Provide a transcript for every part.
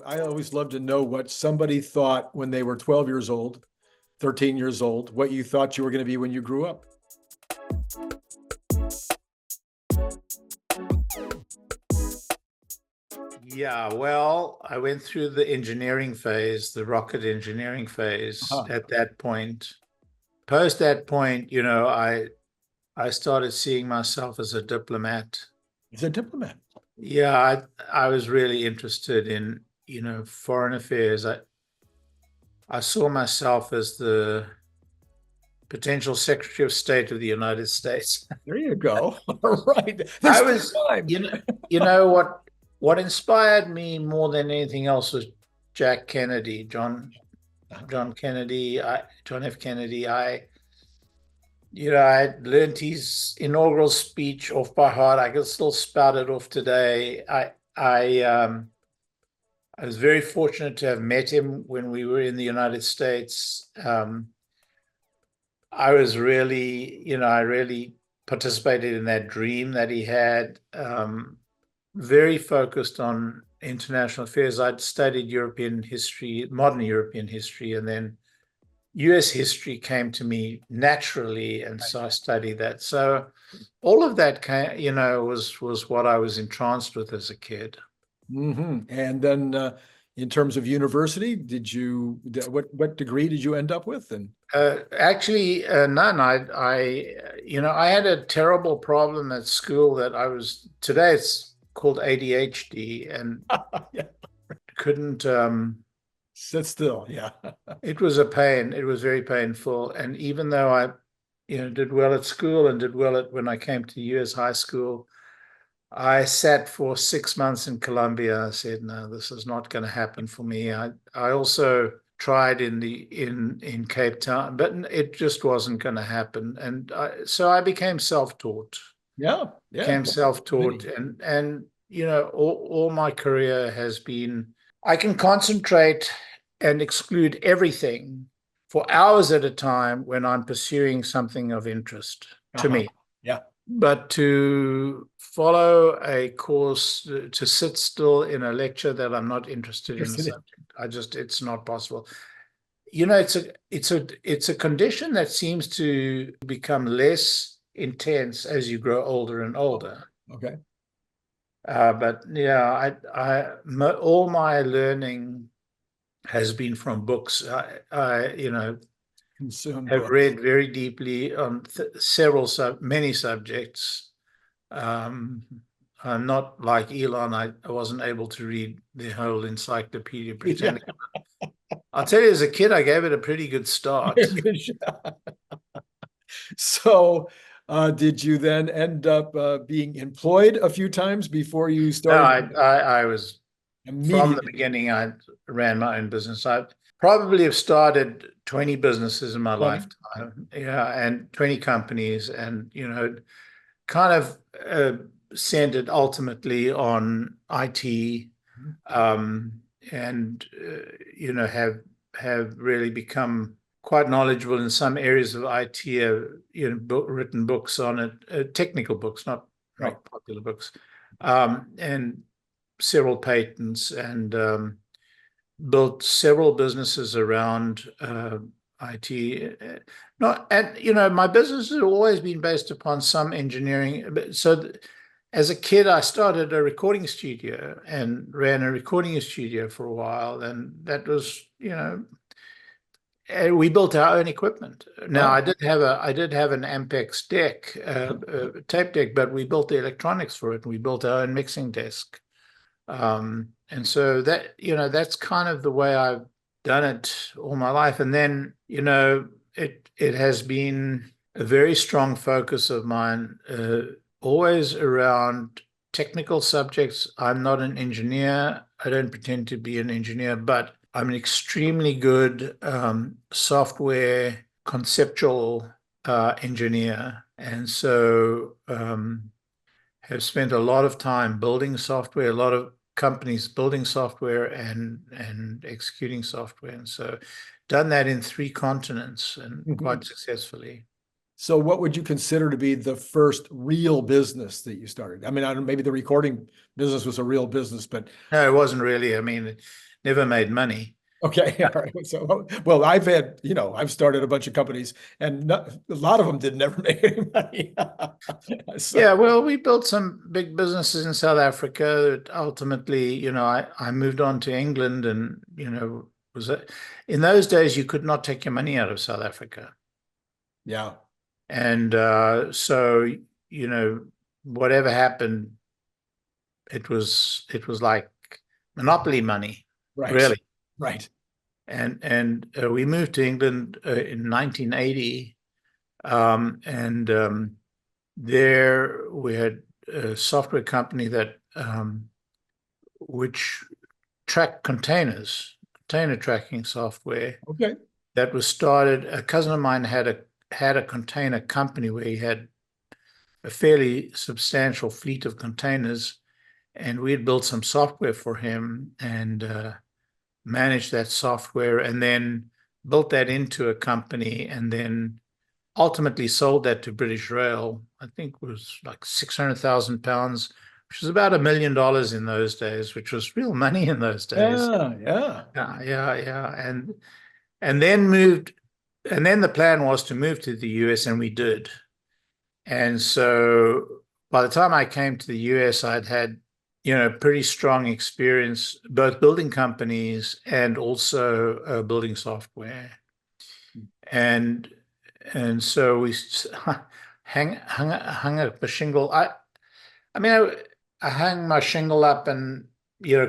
I always love to know what somebody thought when they were 12 years old, 13 years old, what you thought you were going to be when you grew up. Yeah, well, I went through the engineering phase, the rocket engineering phase at that point. Post that point, I started seeing myself as a diplomat. He's a diplomat. Yeah, I was really interested in, foreign affairs. I saw myself as the potential Secretary of State of the United States. There you go. All right. I was, what inspired me more than anything else was Jack Kennedy, John Kennedy, John F. Kennedy. I learned his inaugural speech off by heart. I can still spout it off today. I was very fortunate to have met him when we were in the United States. I was really, I really participated in that dream that he had. Very focused on international affairs. I'd studied European history, modern European history, and then US history came to me naturally, and so I studied that. So all of that came, was what I was entranced with as a kid. And then in terms of university, what degree did you end up with? And actually, none. I had a terrible problem at school that today it's called ADHD, and couldn't sit still. Yeah. It was a pain. It was very painful. And even though I, did well at school and did well when I came to US high school, I sat for 6 months in Colombia. I said, no, this is not going to happen for me. I also tried in Cape Town, but it just wasn't going to happen. And so I became self-taught. Yeah. Became self-taught, and all my career has been, I can concentrate and exclude everything for hours at a time when I'm pursuing something of interest to me. Yeah. But to follow a course, to sit still in a lecture that I'm not interested in the subject, it's not possible. It's a condition that seems to become less intense as you grow older and older. Okay. But yeah, all my learning has been from books. I have read very deeply on many subjects. I'm not like Elon. I wasn't able to read the whole Encyclopedia Britannica. I'll tell you, as a kid, I gave it a pretty good start. So, did you then end up being employed a few times before you started? No, I was, from the beginning, I ran my own business. I probably have started 20 businesses in my lifetime. Yeah, and 20 companies, and, kind of centered ultimately on IT, and, have really become quite knowledgeable in some areas of IT, written books on it, technical books, not popular books, and several patents, and built several businesses around IT. My business has always been based upon some engineering. So as a kid, I started a recording studio and ran a recording studio for a while, and that was, we built our own equipment. Now, I did have an Ampex deck, tape deck, but we built the electronics for it, and we built our own mixing desk. And so that, that's kind of the way I've done it all my life. And then, it has been a very strong focus of mine, always around technical subjects. I'm not an engineer. I don't pretend to be an engineer, but I'm an extremely good software conceptual engineer. And so have spent a lot of time building software, a lot of companies building software and executing software. And so done that in 3 continents and quite successfully. So what would you consider to be the first real business that you started? I mean, I don't, maybe the recording business was a real business, but No, it wasn't really. I mean, it never made money. okay. All right. So, well, I've had, I've started a bunch of companies and a lot of them did never make any money. So, Yeah, well, we built some big businesses in South Africa. Ultimately, I moved on to England and, in those days you could not take your money out of South Africa. yeah. And so, whatever happened, it was like monopoly money, Right. really. Right. And we moved to England in 1980, and there we had a software company that which tracked container tracking software. Okay. That was started. A cousin of mine had a container company where he had a fairly substantial fleet of containers, and we had built some software for him and managed that software, and then built that into a company, and then ultimately sold that to British Rail. I think it was like £600,000, which was about $1 million in those days, which was real money in those days. Yeah. Yeah. And then the plan was to move to the US, and we did. And so by the time I came to the US, I'd had, pretty strong experience, both building companies and also building software. And so we hung up a shingle. I mean, I hung my shingle up and,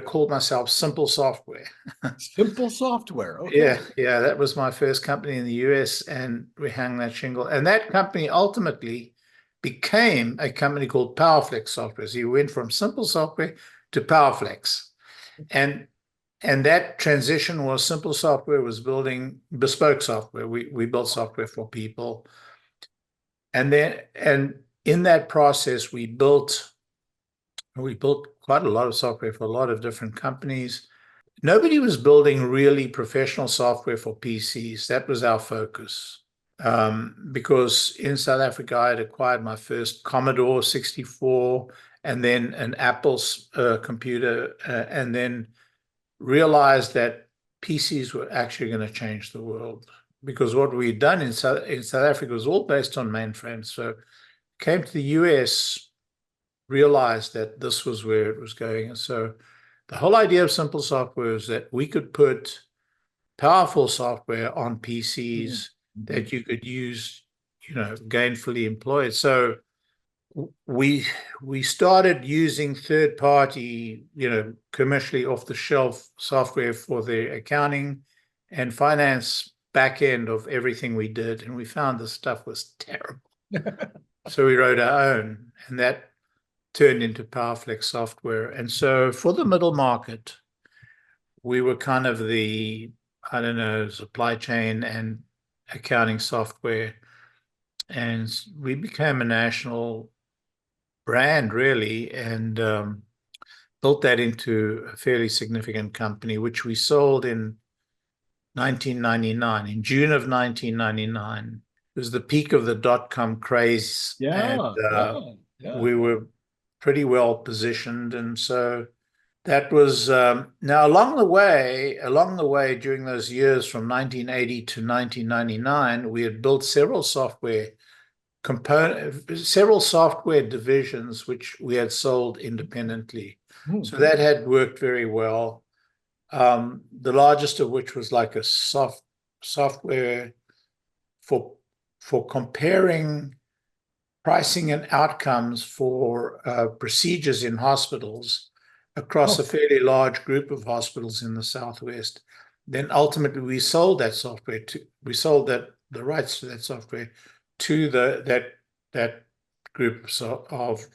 called myself Simple Software. Simple software. Okay. Yeah, that was my first company in the US, and we hung that shingle. And that company ultimately became a company called PowerFlex Software. So you went from Simple Software to PowerFlex. And that transition was Simple Software was building bespoke software. We built software for people. And in that process, we built quite a lot of software for a lot of different companies. Nobody was building really professional software for PCs. That was our focus. Because in South Africa, I had acquired my first Commodore 64 and then an Apple's computer, and then realized that PCs were actually going to change the world, because what we'd done in South Africa was all based on mainframes. So came to the US, realized that this was where it was going. And so the whole idea of Simple Software is that we could put powerful software on PCs that you could use, gainfully employed. So we started using third-party, commercially off-the-shelf software for the accounting and finance back end of everything we did, and we found this stuff was terrible. So we wrote our own, and that turned into PowerFlex software. And so for the middle market, we were kind of the, supply chain and accounting software, and we became a national brand, really, and built that into a fairly significant company, which we sold in 1999, in June of 1999. It was the peak of the dot-com craze. Yeah. We were pretty well positioned. And so that was, now along the way, during those years from 1980 to 1999, we had built several software divisions which we had sold independently. So that had worked very well. The largest of which was like a software for comparing pricing and outcomes for procedures in hospitals across a fairly large group of hospitals in the Southwest. Then ultimately we sold that software the rights to that software to that group of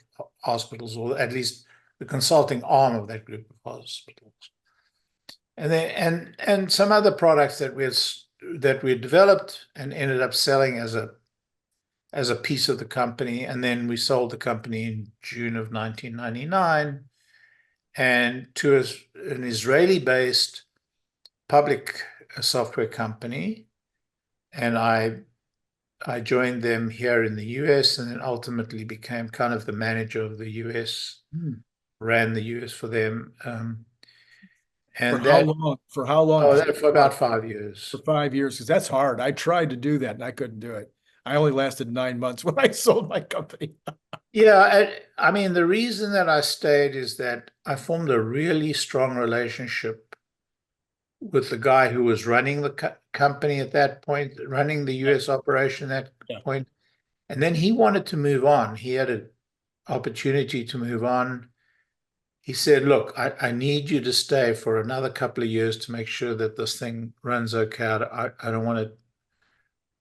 hospitals, or at least the consulting arm of that group of hospitals. And then and some other products that we had developed and ended up selling as a piece of the company. And then we sold the company in June of 1999 and to an Israeli-based public software company. And I I joined them here in the US, and then ultimately became kind of the manager of the US, ran the US for them. And For how long? For how long? Oh, that for about 5 years. For 5 years, because that's hard. I tried to do that and I couldn't do it. I only lasted 9 months when I sold my company. Yeah, I mean, the reason that I stayed is that I formed a really strong relationship with the guy who was running the company at that point, running the US operation at that point. And then he wanted to move on. He had an opportunity to move on. He said, look, I need you to stay for another couple of years to make sure that this thing runs okay. I don't want a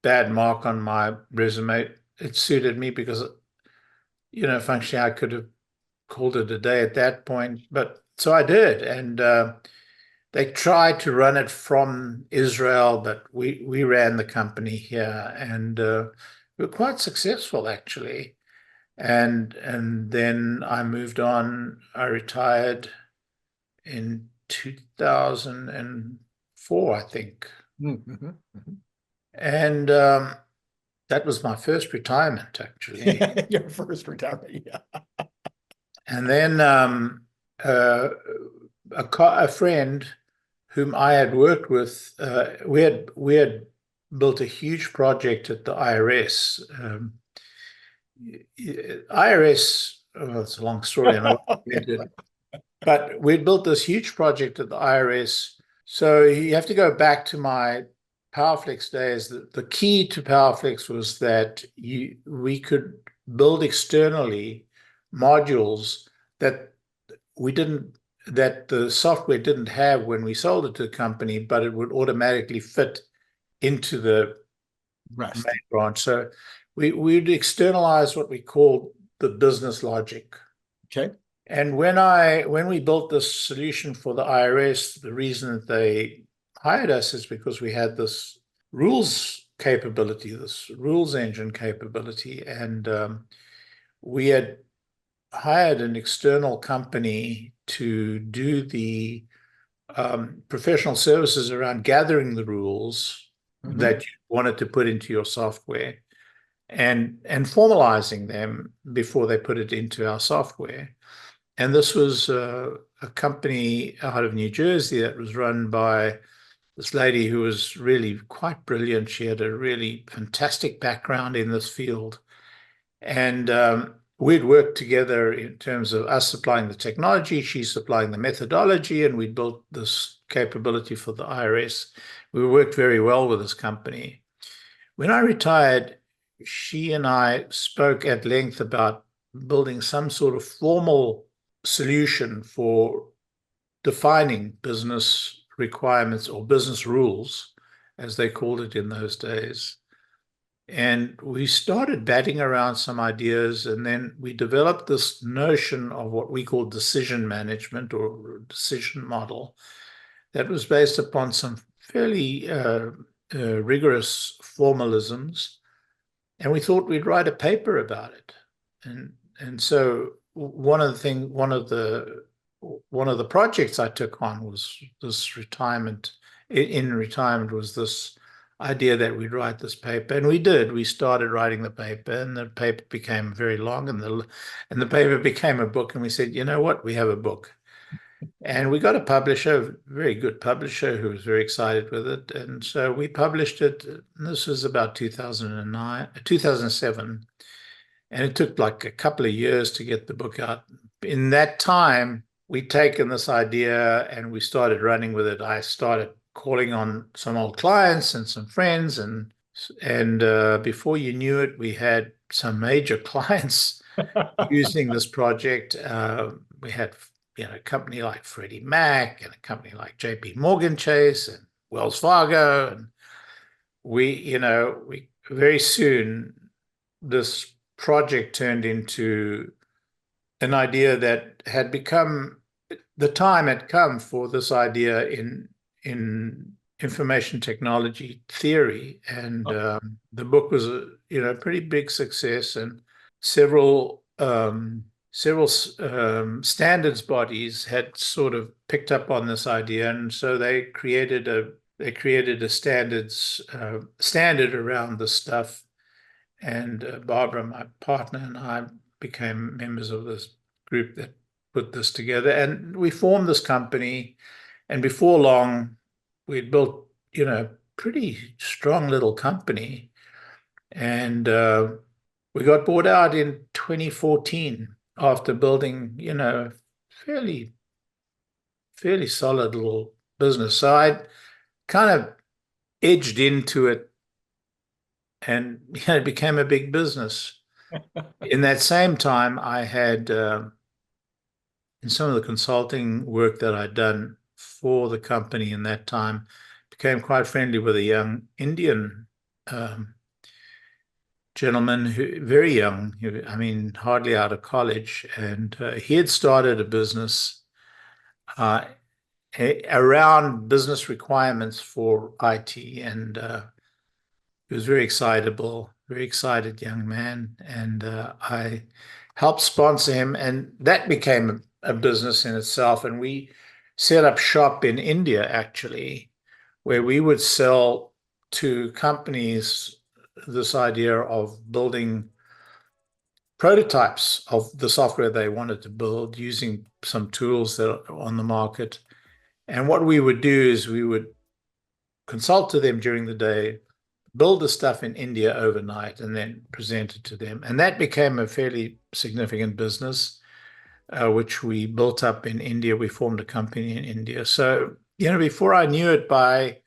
bad mark on my resume. It suited me because, functionally, I could have called it a day at that point. But so I did. And they tried to run it from Israel, but we ran the company here. And we were quite successful, actually. And then I moved on. I retired in 2004, I think. And that was my first retirement, actually. Your first retirement, yeah. And then a friend whom I had worked with, we had built a huge project at the IRS. IRS, it's a long story, but we'd built this huge project at the IRS. So you have to go back to my PowerFlex days. The key to PowerFlex was that we could build externally modules that the software didn't have when we sold it to the company, but it would automatically fit into the main branch. So we'd externalize what we called the business logic. Okay. And when we built this solution for the IRS, the reason that they hired us is because we had this rules capability, this rules engine capability. And we had hired an external company to do the professional services around gathering the rules that you wanted to put into your software and formalizing them before they put it into our software. And this was a company out of New Jersey that was run by this lady who was really quite brilliant. She had a really fantastic background in this field. And we'd worked together in terms of us supplying the technology, she's supplying the methodology, and we built this capability for the IRS. We worked very well with this company. When I retired, she and I spoke at length about building some sort of formal solution for defining business requirements or business rules, as they called it in those days. And we started batting around some ideas, and then we developed this notion of what we call decision management or decision model that was based upon some fairly rigorous formalisms. And we thought we'd write a paper about it. And so one of the projects I took on was this retirement. In retirement was this idea that we'd write this paper, and we did. We started writing the paper, and the paper became very long, and the paper became a book. And we said, you know what, we have a book, and we got a publisher, a very good publisher, who was very excited with it, and so we published it. This was about 2007. And it took like a couple of years to get the book out. In that time, we'd taken this idea and we started running with it. I started calling on some old clients and some friends, and before you knew it, we had some major clients using this project. We had a company like Freddie Mac and a company like JP Morgan Chase and Wells Fargo, and we very soon this project turned into an idea that had become, the time had come for this idea in information technology theory. And the book was a pretty big success, and several standards bodies had sort of picked up on this idea, and so they created a standard around the stuff. and Barbara, my partner, and I became members of this group that put this together. And we formed this company. And before long, we'd built, pretty strong little company. And we got bought out in 2014 after building, fairly solid little business. So I kind of edged into it, and it became a big business. In that same time, I had, in some of the consulting work that I'd done for the company in that time, became quite friendly with a young Indian gentleman, very young, I mean, hardly out of college. And he had started a business around business requirements for IT. And he was very excited young man. And I helped sponsor him. And that became a business in itself. And we set up shop in India, actually, where we would sell to companies this idea of building prototypes of the software they wanted to build using some tools that are on the market. And what we would do is we would consult to them during the day, build the stuff in India overnight, and then present it to them. And that became a fairly significant business, which we built up in India. We formed a company in India. So, before I knew it, by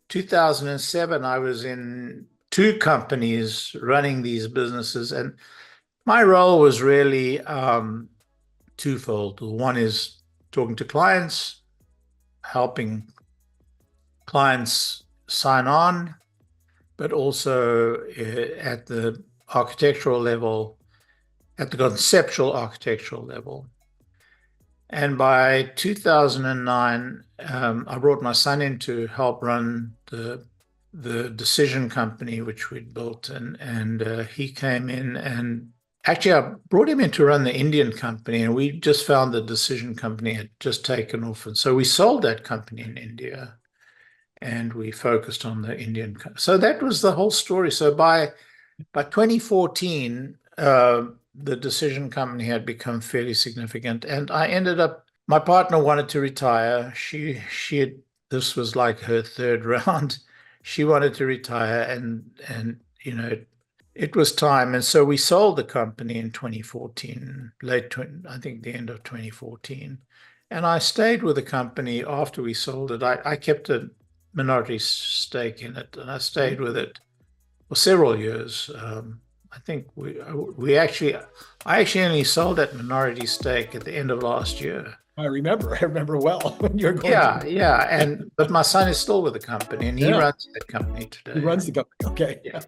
2007, I was in 2 companies running these businesses. And my role was really twofold. One is talking to clients, helping clients sign on, but also at the architectural level, at the conceptual architectural level. And by 2009, I brought my son in to help run the decision company, which we'd built. And he came in, and actually I brought him in to run the Indian company, and we just found the decision company had just taken off. And so we sold that company in India, and we focused on the Indian. So that was the whole story. So by 2014, the decision company had become fairly significant, and I ended up, my partner wanted to retire. She had, this was like her 3rd round. She wanted to retire, and it was time. And so we sold the company in 2014, I think the end of 2014. And I stayed with the company after we sold it. I kept a minority stake in it, and I stayed with it for several years. I think I actually only sold that minority stake at the end of last year. I remember well when you're going. Yeah. But my son is still with the company, and he runs that company today. He runs the company. Okay. Yeah.